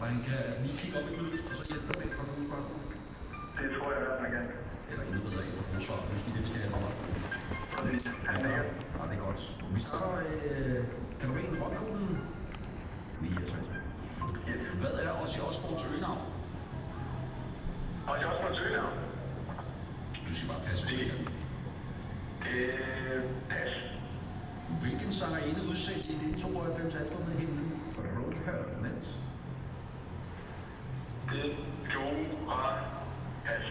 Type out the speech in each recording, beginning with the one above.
at han kan lige kigge op et minut, og så hjælpe dig med på nogle spørgsmål? Det tror jeg, at man kan. Eller endnu bedre af at svar, måske det, vi skal have for mig. Ja, det er godt. Vi starter kategorien rockkoden. 69. Hvad er Ozzy Osbournes øgenavn? Ozzy Osbournes øgenavn? Du siger bare pas, hvis du kan. Pas. Hvilken sangerinde udsendte i 1992 albumet Himlen? Road Her Net. Det gjorde pas.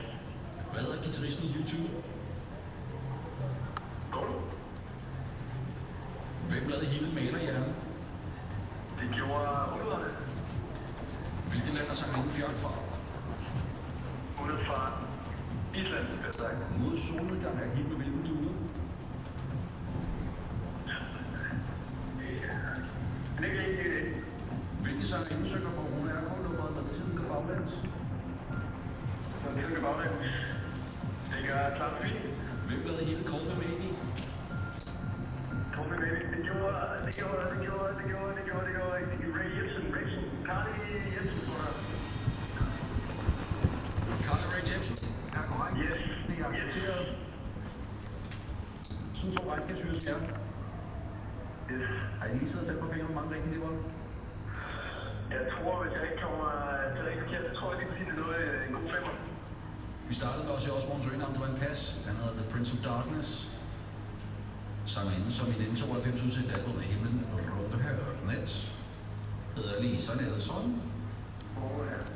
Hvad er guitaristen i YouTube? Går du? Hvem lavede Himlen Malerhjernen? Det gjorde hundrederne. Hvilket land er sangerinden Bjørk fra? Hun er fra Island, vil jeg sige. Mod solnedgang er hit med hvilken dude? Men det er ikke det. Hvilken sangerinde synger på hun er nummeret, når tiden går baglæns? Så det er bare med. Det gør klart fint. Hvem lavede hele Call Me Maybe? Kom med baby. Det gjorde Ray Jepsen. Carly Jepsen, tror jeg. Carly Rae Jepsen. Ja, korrekt. Yes. Det er accepteret. Sådan to regnskabshyre skal jeg. Yes. Har I lige siddet og tæt på fingre, hvor mange rigtige det var? Jeg tror, hvis jeg ikke kommer til rigtig forkert, så tror jeg lige præcis, det er noget en god femmer. Vi startede med Ozzy Osbournes øgenavn, det var en pas. Han hedder The Prince of Darkness. Sangerinden, som i 1992 udsendte albumet Himlen Runde Hørnet, hedder Lisa Nelson.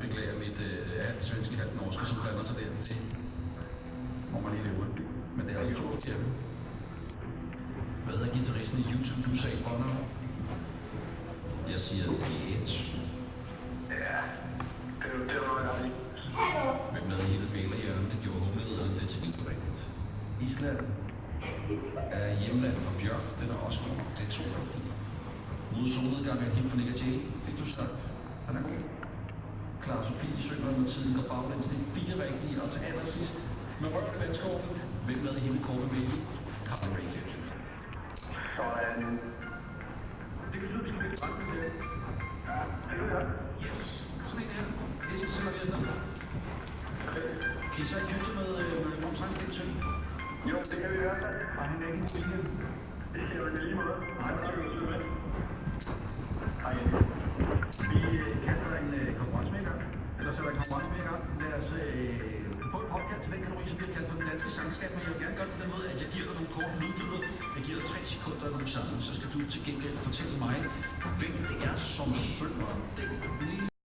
Beklager mit halvt svenske, halvt norske, som blander sig der. Det må man lige leve ud. Men det er altså to forkerte. Hvad hedder guitaristen i YouTube, du sagde Bono? Jeg siger The Edge. Ja, det var noget, jeg Hvem lavede hele Malerhjernen? Det gjorde humleriderne, det er til vildt rigtigt. Island er hjemlandet for Bjørk, den er også god. Det er to rigtige. Mod solnedgang er et hit for Nick Jay. Fik du sagt? Han er god. Clara Sofie synger, når tiden går baglæns. Det er 4 rigtige, og til allersidst med røven i vandskorpen. Hvem lavede hele Call Me Maybe? Carly Rae Jepsen. Så Det betyder, at vi skal finde et brætspil til. ja, det er det. Yes. Sådan en her. Det skal sende vi afsted. Kan I så ikke hygge med omtrænskab til? Jo, det kan vi i hvert fald. Ej, han er ikke en vilje. Det siger du lige måde. Nej, men der er jo med. Hej. Vi kaster en konkurrence med i gang. Eller sætter en konkurrence med i gang. Lad os få et podcast til den kategori, som bliver kaldt for den danske sangskat. Men jeg vil gerne gøre det på den måde, at jeg giver dig nogle korte lydbilleder. Jeg giver dig 3 sekunder af nogle sange. Så skal du til gengæld fortælle mig, hvem det er, som synger den lille